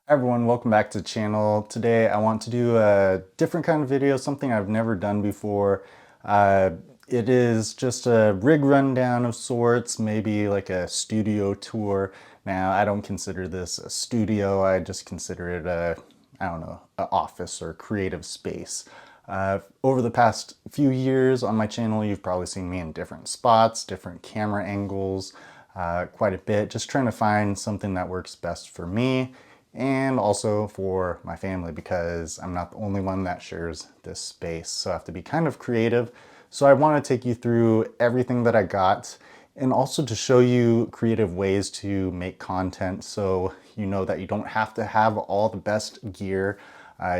Hi everyone, welcome back to the channel. Today I want to do a different kind of video, something I've never done before. It is just a rig rundown of sorts, maybe like a studio tour. Now, I don't consider this a studio, I just consider it I don't know, an office or creative space. Over the past few years on my channel, you've probably seen me in different spots, different camera angles, quite a bit, just trying to find something that works best for me and also for my family because I'm not the only one that shares this space. So I have to be kind of creative. So I want to take you through everything that I got and also to show you creative ways to make content so you know that you don't have to have all the best gear.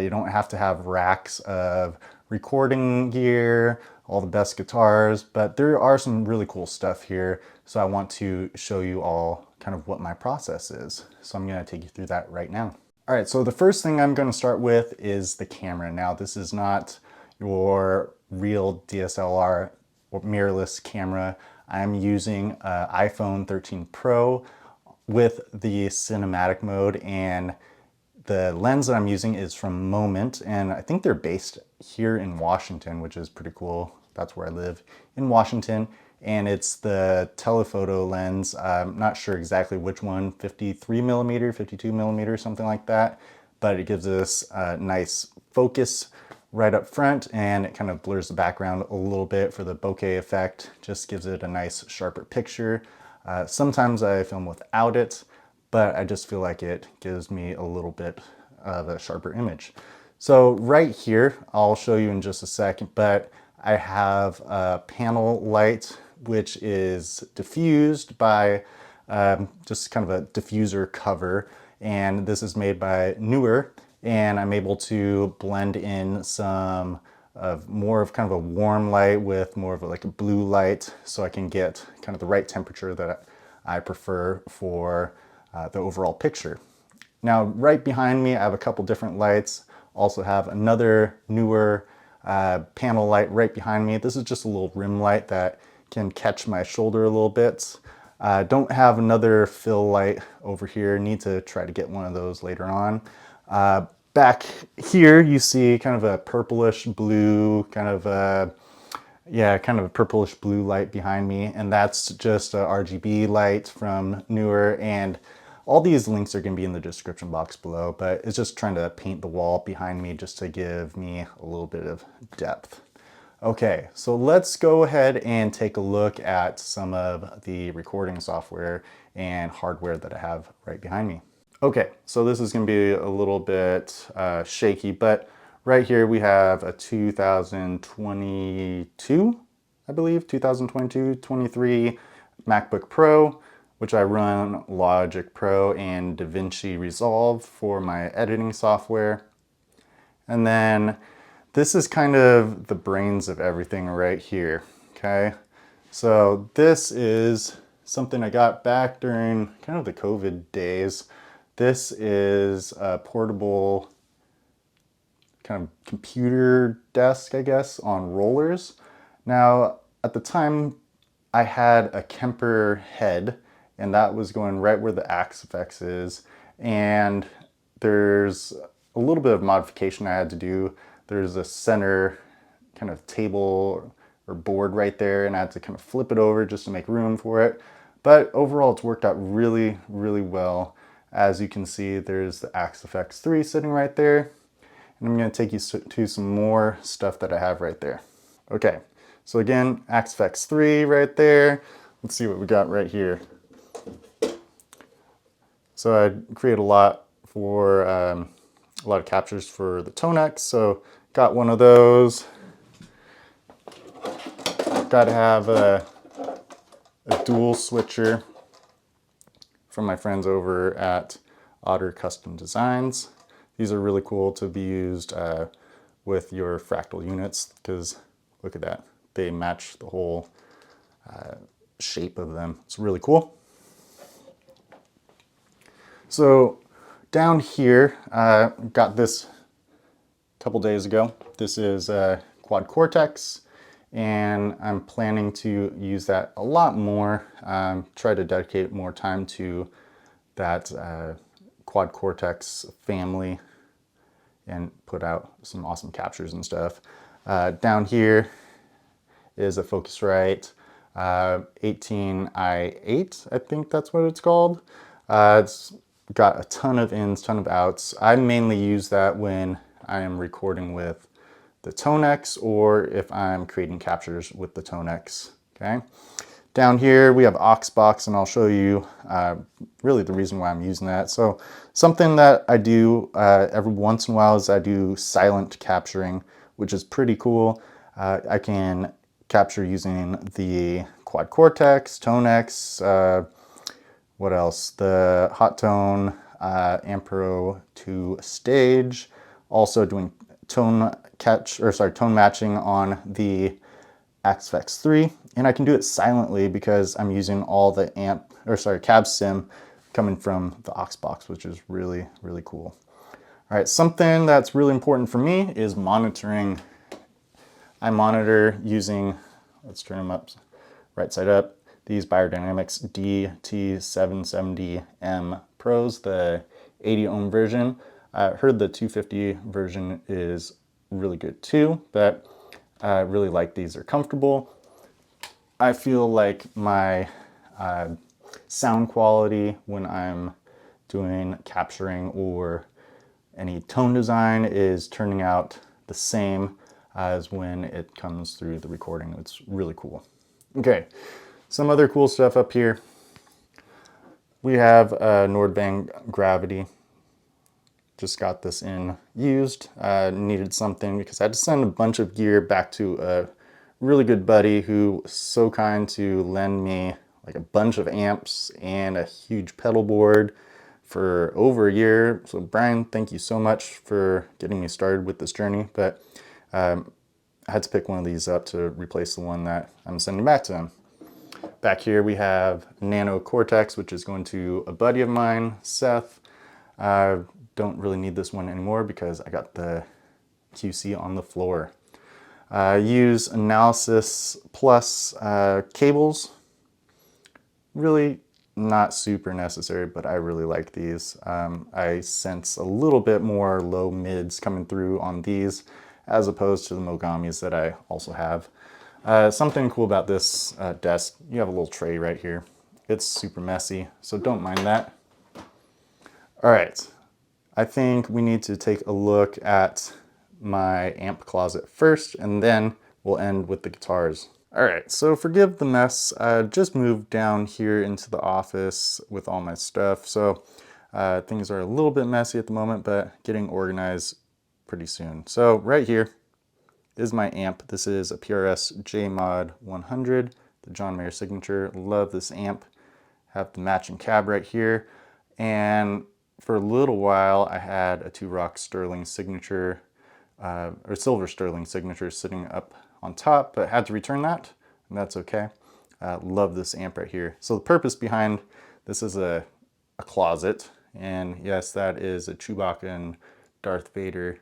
You don't have to have racks of recording gear, all the best guitars, but there are some really cool stuff here. So I want to show you all kind of what my process is. So I'm going to take you through that right now. All right, so the first thing I'm going to start with is the camera. Now, this is not your real DSLR or mirrorless camera. I'm using an iPhone 13 Pro with the cinematic mode, and the lens that I'm using is from Moment, and I think they're based here in Washington, which is pretty cool. That's where I live, in Washington. And it's the telephoto lens. I'm not sure exactly which one, 53 millimeter, 52 millimeter, something like that. But it gives us a nice focus right up front, and it kind of blurs the background a little bit for the bokeh effect. Just gives it a nice, sharper picture. Sometimes I film without it, but I just feel like it gives me a little bit of a sharper image. So right here, I'll show you in just a second, but I have a panel light, which is diffused by just kind of a diffuser cover. And this is made by Newer, and I'm able to blend in some of more of kind of a warm light with more of like a blue light, so I can get kind of the right temperature that I prefer for the overall picture. Now, right behind me, I have a couple different lights. Also have another Newer panel light right behind me. This is just a little rim light that can catch my shoulder a little bit. Don't have another fill light over here. Need to try to get one of those later on. Back here, you see kind of a purplish blue, kind of a purplish blue light behind me, and that's just a RGB light from Newer, and all these links are going to be in the description box below, but it's just trying to paint the wall behind me just to give me a little bit of depth. Okay, so let's go ahead and take a look at some of the recording software and hardware that I have right behind me. Okay, so this is going to be a little bit shaky, but right here we have a 2022, I believe, 2022-23 MacBook Pro, which I run Logic Pro and DaVinci Resolve for my editing software. And then this is kind of the brains of everything right here, okay? So this is something I got back during kind of the COVID days. This is a portable kind of computer desk, I guess, on rollers. Now, at the time, I had a Kemper head, and that was going right where the Axifex is. And there's a little bit of modification I had to do. There's a center kind of table or board right there, and I had to kind of flip it over just to make room for it. But overall, it's worked out really, really well. As you can see, there's the Axifex 3 sitting right there. And I'm going to take you to some more stuff that I have right there. Okay, so again, Axifex 3 right there. Let's see what we got right here. So I create a lot for a lot of captures for the Tonex. So got one of those. Got to have a dual switcher from my friends over at Otter Custom Designs. These are really cool to be used with your fractal units because look at that. They match the whole shape of them. It's really cool. So down here, got this a couple days ago. This is Quad Cortex, and I'm planning to use that a lot more. Try to dedicate more time to that quad cortex family and put out some awesome captures and stuff. Down here is a Focusrite 18i8, I think that's what it's called. It's got a ton of ins, ton of outs. I mainly use that when I am recording with the Tonex or if I'm creating captures with the Tonex, okay? Down here we have Auxbox, and I'll show you really the reason why I'm using that. So something that I do every once in a while is I do silent capturing, which is pretty cool. I can capture using the quad cortex, Tonex, what else? The Hot Tone Ampero 2 stage. Also doing tone matching on the Axe 3, and I can do it silently because I'm using all the cab sim coming from the Auxbox, which is really, really cool. All right, something that's really important for me is monitoring. I monitor using, let's turn them up, right side up, these Beyerdynamics DT770M Pros, the 80 ohm version. I heard the 250 version is really good too, but I really like these. They're comfortable. I feel like my sound quality when I'm doing capturing or any tone design is turning out the same as when it comes through the recording. It's really cool. Okay, some other cool stuff up here. We have Nordvang Gravity. Just got this in used. Needed something because I had to send a bunch of gear back to a really good buddy who was so kind to lend me like a bunch of amps and a huge pedal board for over a year. So Brian, thank you so much for getting me started with this journey. But I had to pick one of these up to replace the one that I'm sending back to him. Back here we have Nano Cortex, which is going to a buddy of mine, Seth. Don't really need this one anymore because I got the QC on the floor. Use Analysis Plus cables. Really not super necessary, but I really like these. I sense a little bit more low mids coming through on these as opposed to the Mogamis that I also have. Something cool about this desk, you have a little tray right here. It's super messy, so don't mind that. All right. I think we need to take a look at my amp closet first, and then we'll end with the guitars. All right, so forgive the mess. I just moved down here into the office with all my stuff, so things are a little bit messy at the moment, but getting organized pretty soon. So right here is my amp. This is a PRS JMod 100, the John Mayer signature. Love this amp. Have the matching cab right here, and for a little while, I had a Two Rock Sterling signature, or silver Sterling signature sitting up on top, but had to return that, and that's okay. Love this amp right here. So the purpose behind this is a closet, and yes, that is a Chewbacca and Darth Vader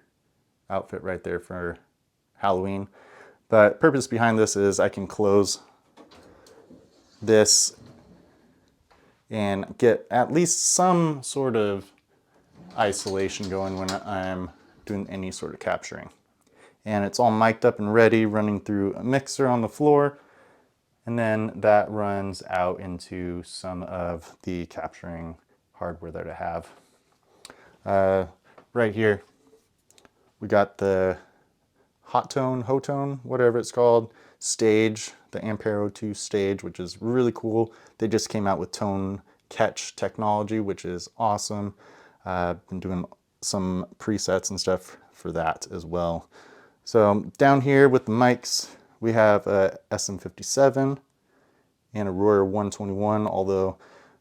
outfit right there for Halloween. But purpose behind this is I can close this and get at least some sort of isolation going when I'm doing any sort of capturing. And it's all mic'd up and ready, running through a mixer on the floor, and then that runs out into some of the capturing hardware that I have. Right here, we got the Hot Tone, whatever it's called, stage, the Ampero 2 stage, which is really cool. They just came out with tone catch technology, which is awesome. Been doing some presets and stuff for that as well. So down here with the mics, we have a SM57 and a Royer 121, although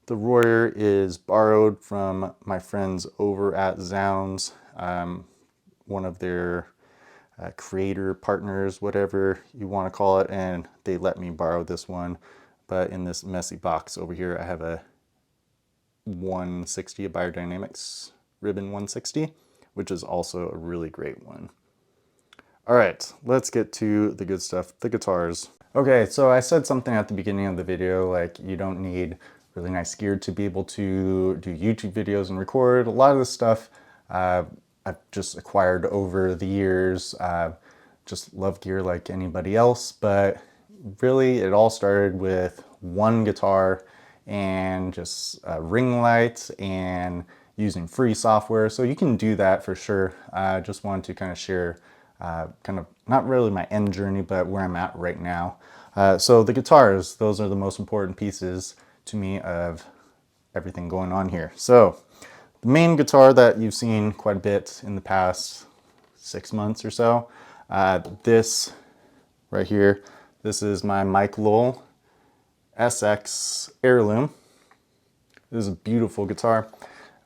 the Royer is borrowed from my friends over at Zounds, one of their creator partners, whatever you want to call it, and they let me borrow this one. But in this messy box over here, I have a 160, a Beyerdynamics Ribbon 160, which is also a really great one. All right, let's get to the good stuff, the guitars. Okay, so I said something at the beginning of the video, like you don't need really nice gear to be able to do YouTube videos and record. A lot of this stuff I've just acquired over the years. Just love gear like anybody else, but really it all started with one guitar and just ring lights and using free software. So you can do that for sure. I just wanted to kind of share kind of not really my end journey, but where I'm at right now. So the guitars, those are the most important pieces to me of everything going on here. So the main guitar that you've seen quite a bit in the past 6 months or so, this right here, this is my Mike Lowell SX Heirloom. This is a beautiful guitar.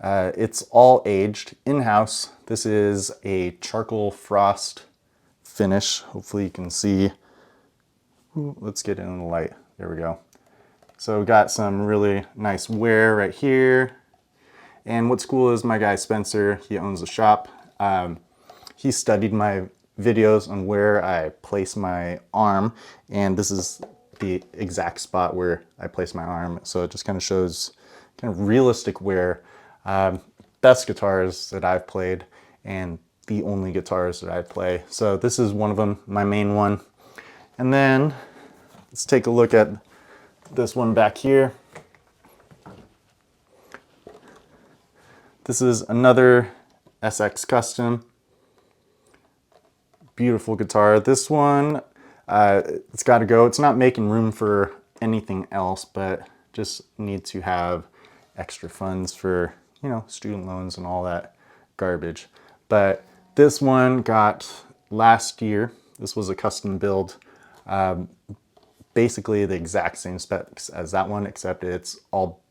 It's all aged in-house. This is a charcoal frost finish. Hopefully you can see. Ooh, let's get it in the light. There we go. So we got some really nice wear right here. And what's cool is my guy Spencer, he owns a shop. He studied my videos on where I place my arm, and this is the exact spot where I place my arm. So it just kind of shows kind of realistic wear. Best guitars that I've played and the only guitars that I play. So this is one of them, my main one. And then let's take a look at this one back here. This is another SX Custom. Beautiful guitar. This one, it's got to go. It's not making room for anything else, but just need to have extra funds for, you know, student loans and all that garbage. But this one got last year. This was a custom build. Basically the exact same specs as that one, except it's all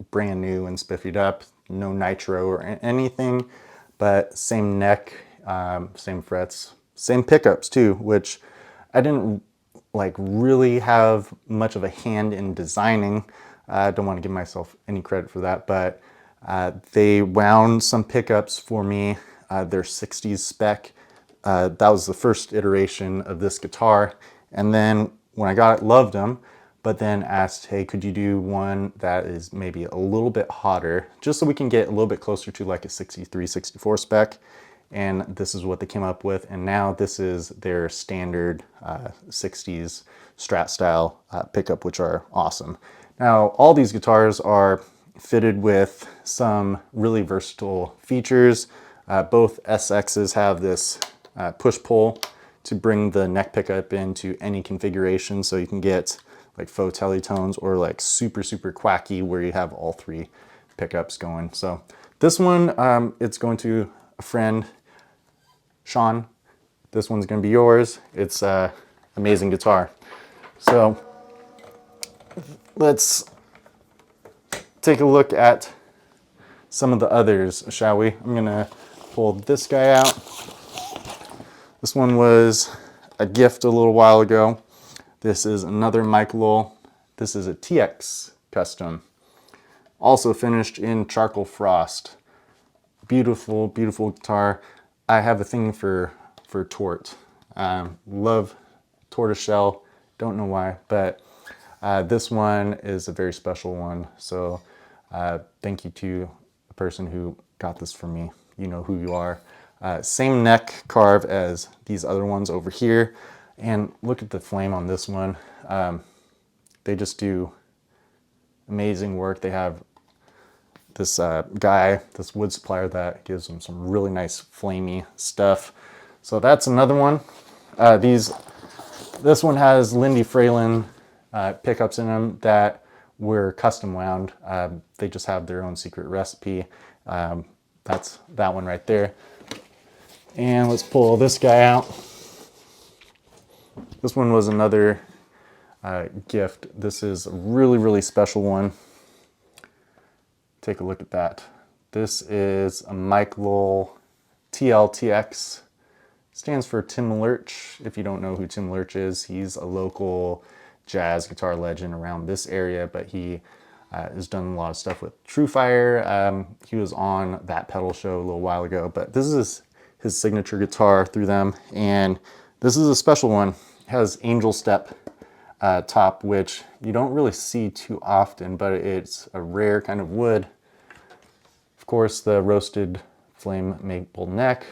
brand new and spiffied up. No nitro or anything, but same neck, same frets, same pickups too, which I didn't like really have much of a hand in designing. I don't want to give myself any credit for that, but they wound some pickups for me. They're 60s spec. That was the first iteration of this guitar. And then when I got it, loved them, but then asked, hey, could you do one that is maybe a little bit hotter, just so we can get a little bit closer to like a 63, 64 spec. And this is what they came up with. And now this is their standard 60s Strat style pickup, which are awesome. Now, all these guitars are fitted with some really versatile features. Both SXs have this push-pull to bring the neck pickup into any configuration, so you can get like faux teletones or like super, super quacky where you have all three pickups going. So this one, it's going to a friend, Sean. This one's gonna be yours. It's an amazing guitar. So let's take a look at some of the others, shall we? I'm gonna pull this guy out. This one was a gift a little while ago. This is another Mike Lowell. This is a TX Custom. Also finished in charcoal frost. Beautiful, beautiful guitar. I have a thing for tort. Love tortoiseshell. Don't know why, but this one is a very special one. So thank you to the person who got this for me. You know who you are. Same neck carve as these other ones over here. And look at the flame on this one. They just do amazing work. They have this guy, this wood supplier, that gives them some really nice flamey stuff. So that's another one. This one has Lindy Fralin pickups in them that were custom wound. They just have their own secret recipe. That's that one right there. And let's pull this guy out. This one was another gift. This is a really, really special one. Take a look at that. This is a Mike Lowell TLTX. Stands for Tim Lurch. If you don't know who Tim Lurch is, he's a local jazz guitar legend around this area, but he has done a lot of stuff with True Fire. He was on That Pedal Show a little while ago, but this is his signature guitar through them, and this is a special one. It has angel step top, which you don't really see too often, but it's a rare kind of wood. Of course, the roasted flame maple neck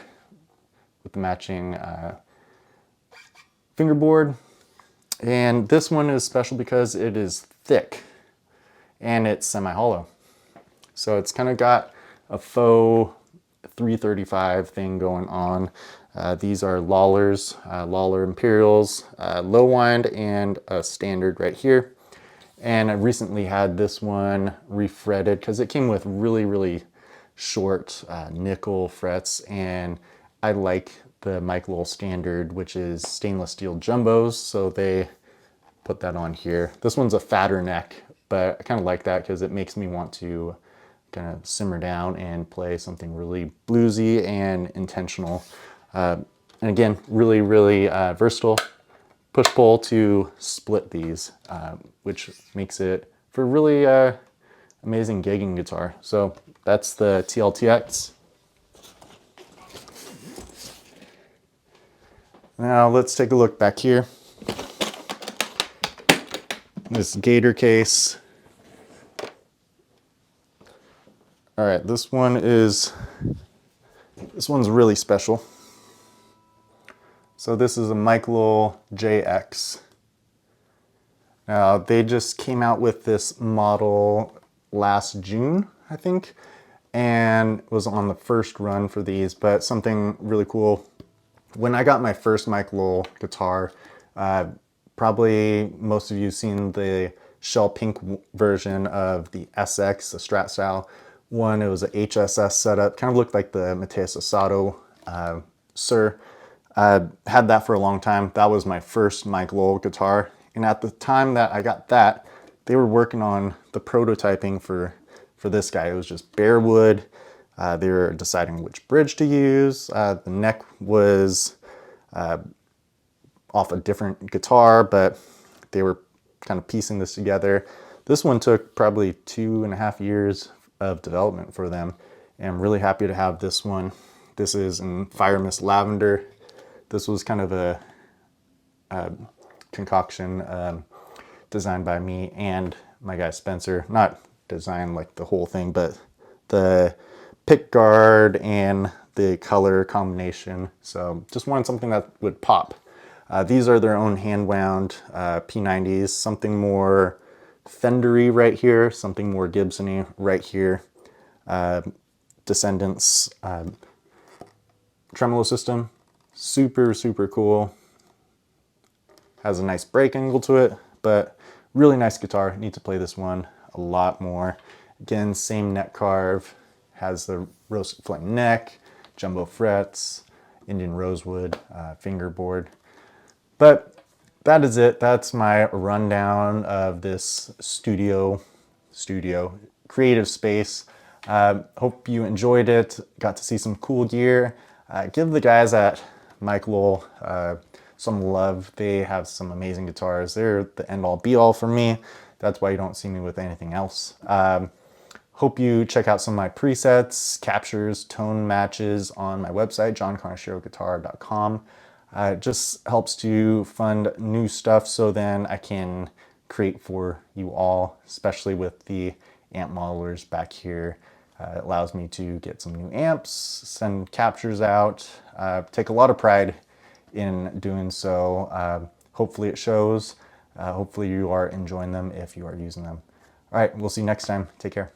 with the matching fingerboard. And this one is special because it is thick and it's semi-hollow. So it's kind of got a faux 335 thing going on. These are Lawlers, Lawler Imperials, low wind and a standard right here. And I recently had this one refretted because it came with really short nickel frets, and I like the Mike Lowell standard, which is stainless steel jumbos, so they put that on here. This one's a fatter neck, but I kind of like that because it makes me want to kind of simmer down and play something really bluesy and intentional. And again, really versatile. Push-pull to split these, which makes it for really amazing gigging guitar. So that's the TLTX. Now let's take a look back here. This gator case. All right, this one's really special. So this is a Mike Lowell JX. Now they just came out with this model last June, I think, and was on the first run for these, but something really cool. When I got my first Mike Lowell guitar, probably most of you seen the shell pink version of the SX, the Strat style one. It was a HSS setup, kind of looked like the Mateus Asado Sir. I had that for a long time. That was my first Mike Lowell guitar. And at the time that I got that, they were working on the prototyping for this guy. It was just bare wood. They were deciding which bridge to use. The neck was off a different guitar, but they were kind of piecing this together. This one took probably 2.5 years of development for them, and I'm really happy to have this one. This is in Fire Mist Lavender. This was kind of a concoction designed by me and my guy Spencer. Not designed like the whole thing, but the pick guard and the color combination. So just wanted something that would pop. These are their own hand-wound P90s, something more Fendery right here, something more Gibson-y right here. Descendants tremolo system, super cool. Has a nice break angle to it, but really nice guitar. Need to play this one a lot more. Again, same neck carve, has the roasted flame neck, jumbo frets, Indian rosewood fingerboard. But that is it. That's my rundown of this studio creative space. Hope you enjoyed it. Got to see some cool gear. Give the guys at Mike Lowell some love. They have some amazing guitars. They're the end-all be-all for me. That's why you don't see me with anything else. Hope you check out some of my presets, captures, tone matches on my website, johnconashiroguitar.com. It just helps to fund new stuff so then I can create for you all, especially with the amp modelers back here. It allows me to get some new amps, send captures out, take a lot of pride in doing so. Hopefully it shows. Hopefully you are enjoying them if you are using them. All right, we'll see you next time. Take care.